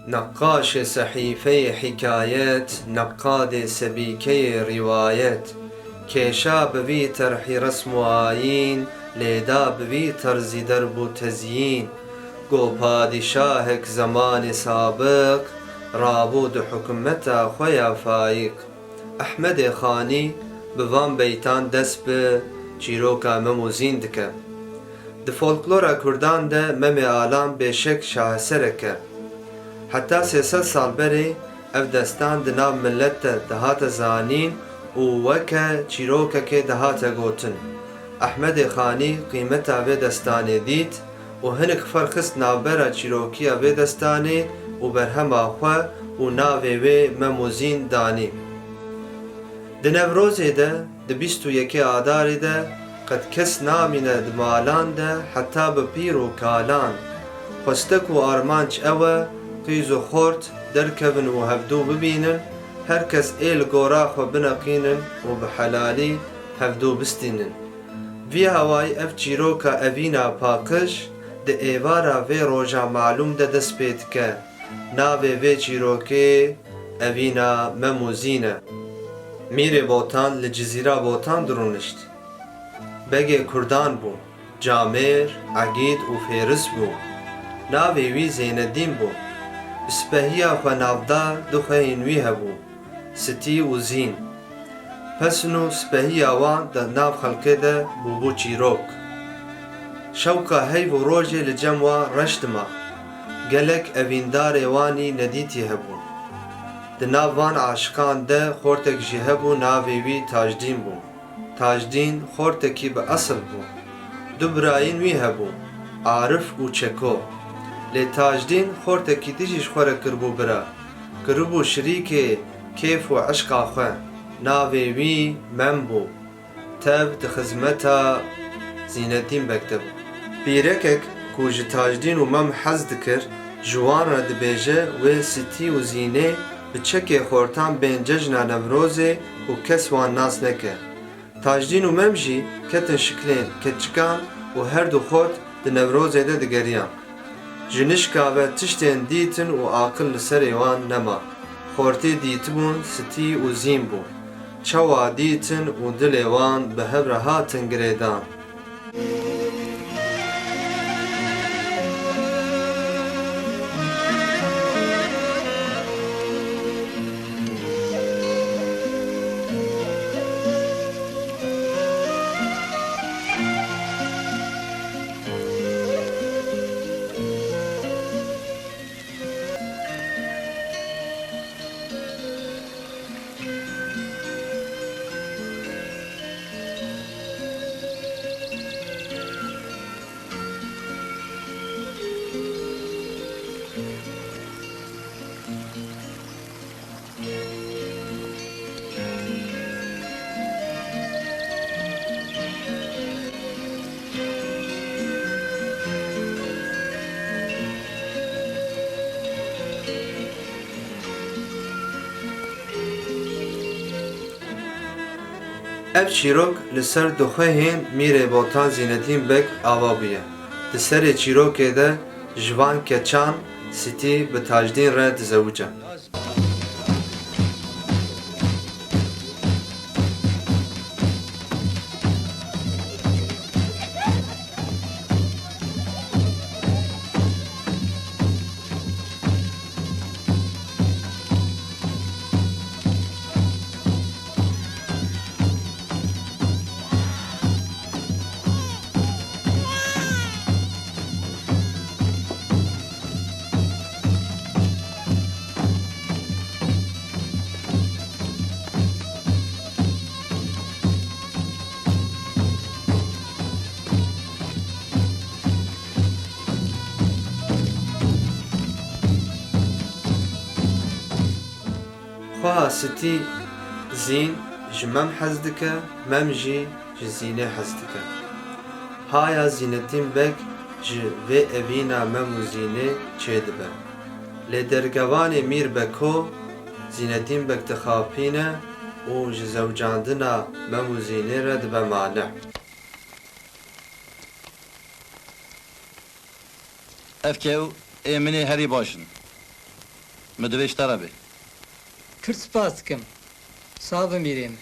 نقاش صحیفه حکایت، نقاد سبیکه روایت. کێشا بوی طرحی رسم و ئاین، لێدا بوی طرزی درب و تزیین. گۆ پادیشاهێک زەمانی سابق، ڕابوو دو حکومەتا خۆیا فایق. ئەحمەدێ خانی bi van beytan dest bi çîroka mem û zîn dike. Di folklora Kurdan de memê alan bêşek şaheserek e. Heta 300 sal berê ev destan di nav millet de dihate zanîn û weke çîrokekê dihate gotin. Ehmedê Xanî qîmeta vê destanê dît û hinek xwar xist navbera çîrokiya vê destanê û berhema xwe û navê wê mem û zîn danî. Di Nevrozê de di 21 Adarê de qet kes namîne di malan de heta bi pîr û kalan. Xwestek û armanc ew e qîz û xort derkevin û hevdû bibînin, her kes ê li gora xwe bineqînin û bi helalî hevdû bistînin. Vî hewayî ev çîroka evîna paqij di êvara vê roja malûm de dest pê dike. Navê vê çîrokê evîna mem û zîn e. Mîrê Botan li Cizîra Botan dirûnişt. Begê Kurdan bû, camêr, egîd û fêris bû. Navê wî Zeynedîn bû. Bi spehiya xwe navdar du xwehên wî hebû, Sitî û Zîn. Pesn û spehiya wan di nav xelkê de bûbû çîrok. Şewqa heyv û rojê li cem wan reş dima. Gelek evîndarê wanî nedîtî hebû. Di nav van aşiqan de xortek jî hebû navê wî Tajdîn bû. Tajdîn xortekî bi esil bû. Du birayên wî hebû, Arif û Çeko. Lê Tajdîn xortekî dijî ji xwe re kiribû bira. Kiribû şirîkê kêf û eşqa xwe. Navê wî Mem bû. Tev di xizmeta Zînetdîn Bek de bû. Pîrekek ku ji Tajdîn û Mem hez dikir, ji wan re dibêje wê Sitî û Zînê bi çekê xortan bên cejna Nevrozê û kes wan nas neke. Tajdîn û Mem jî ketin şiklên keçikan û her du xort di Nevrozê de digeriyan. Ji nişka ve tiştên dîtin û aqil li serê wan nema. Xortê dîtibûn Sitî û Zîn bû. Çawa dîtin û dilê wan bi hev re hatin girêdan. Ev çîrok li ser du xwehên Mîrê Botan Zînetdîn Bek ava bûye. Di serê çîrokê de ji van keçan Sitî bi Tajdîn re dizewuce. Xweha Sitî Zîn ji Mem hez dike, Mem jî ji Zînê hez dike. Haya Zînetdîn Bek ji vê evîna Mem û Zînê çê dibe. Lê dergevanê Mîr Beko Zînetdîn Bek dixapîne û ji zewcandina Mem û Zînê re dibe mane. Evkev emini herî başin. مدویشتره بی. Pir spas dikim. Sağ bi mirê min.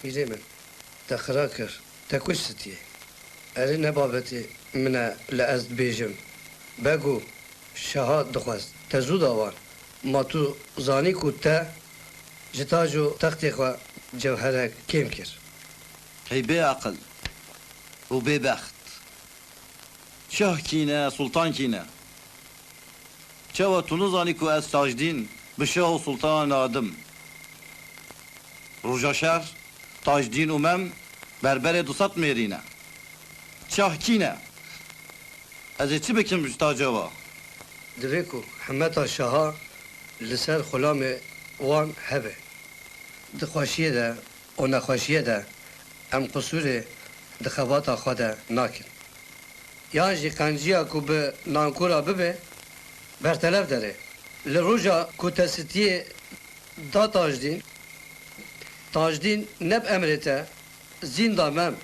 Mirê min, te xira kir, te kuş stiyê. Erê ne babetê min e li ez dibêjim. Begu, şeha dixwest, te zû dawan. Ma tu zanî ku te ji tac û textê xwe cewherek kêm kir. هی بی عقل و بی بخت. شاه کینه سلطان کینه. چه تو نزانی که از تاجدین به شاه و سلطان آدم. روژا شهر تاجدین امم بربر دوست میرینه. شاه کینه. از چی بکن تاجوا؟ Divê ku hemeta şaha li ser xulamê wan hebe. Di xweşiyê de û nexweşiyê de em qusûrê di xebata xwe de nakin. Yan jî qenciya ku bi nankura bibe bertelev dere. Li roja ku te stiyê da tajdîn, tajdîn neb emrê te zîn da mem.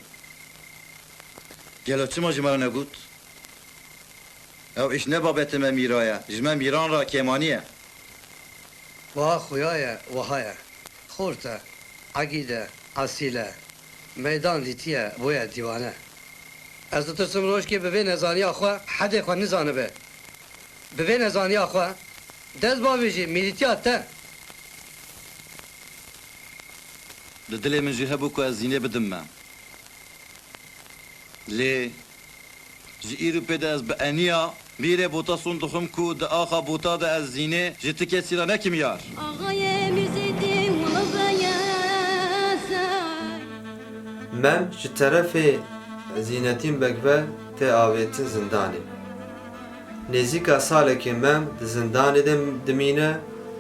گلو چی ما جمعه نگود؟ او ایش نبابت من میرایه. جمعه میران را کمانیه. Vaha xuya vaha ye. Xor te, egîde, asîle, meydan dîtiye boye dîwane. Ez ditirsim rojkê bi vê nezaniya xwe hedê xwe nizanibe. Bi vê nezaniya xwe dest bavê jî mîlîtiya te. ده دل من جهه بو که از زینه بدم من. لی جی ایرو پیدا از به انیا میره بوتا صندوقم کو ده آخا بوتا ده از زینه جتی کسی را نکیم یار. آقای میرزیدی و بیاسر Mem ji terefê zînetîn bekve tê avêtin zindanê. Nêzîka salekê mem di zindanê de dimîne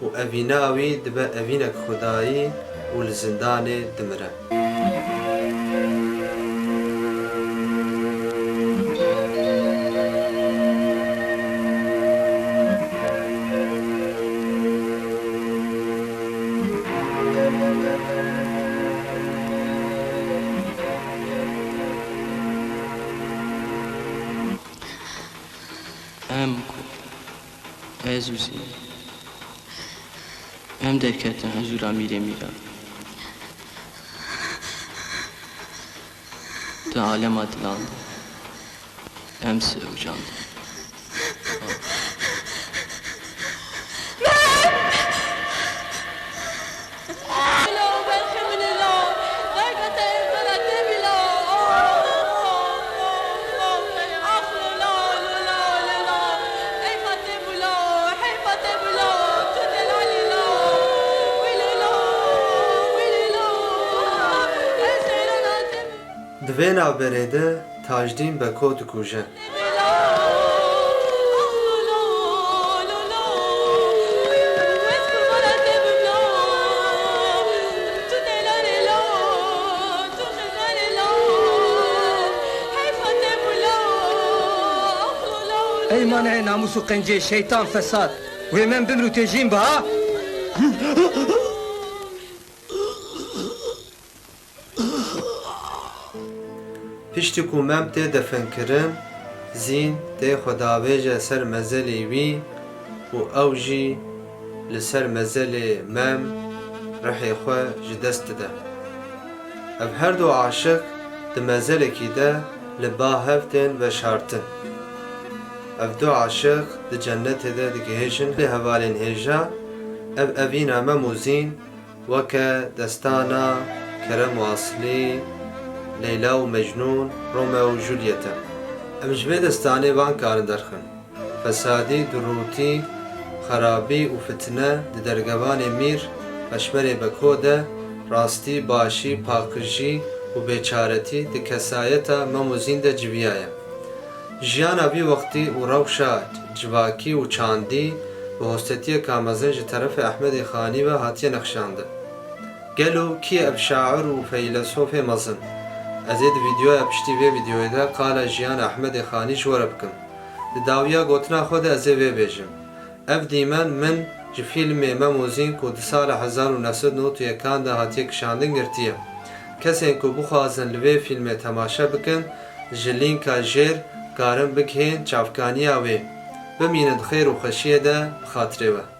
û evîna wî dibe evînek xwedayî û li zindanê dimire. Em ku ez uzî em derketin hezûra mîrê mîra di alema dilan de em sewcan de لو بالخمن لو ضيقة بلد بلو أخلو لو لو لو حيفة بلو حيفة بلو تدل علي لو ويلي لو ويلي لو أسعرنا Di vê navberê de tajdîn beko dikuje. Ey manê namus û qencê şeytan fesat. Wê min bimr û têjîn bi ha? Piştî ku mem tê defenkirin, zîn tê xwedavêje ser mezelê wî û ew jî li ser mezelê mem rihê xwe ji dest dide. Ev her du aşiq di mezelekî de li ba hev tên veşartin. Ev du aşiq di cennetê de digihêjin lê hevalên hêja, ev evîna mem û zîn weke destana Kerem û Aslî, Leyla û Mecnûn, Romeo û Juliet'e. Em ji vê destanê van karin derxin. Fesadî, dirûtî, xerabî û fitne di dergevanê mîr, peşmerê beko de rastî, başî, paqijî û bêçaretî di kesayeta mem û zîn de civiyaye. Jiyana vî wextî û rewşa civakî û çandî bi hostetiyeka mezin ji terefê Ehmedê Xanî ve hatiye nexşandin. Gelo ki ev şair û feylesofê mezin. Ez ê di vîdyoya piştî vê vîdyoyê de qala jiyan Ehmedê Xanî ji we re bikim. Di dawiya gotina xwe de ez ê vê bêjim. Ev dîmen min ji fîlmê Memozîn ku di sala 1991 de hatiye kişandin girtiye. Kesên ku bixwazin li vê fîlmê temaşe bikin, ji lînka jêr karin bigihên çavkaniya wê. Bimînin xêr û xweşiyê de bi xatirê we.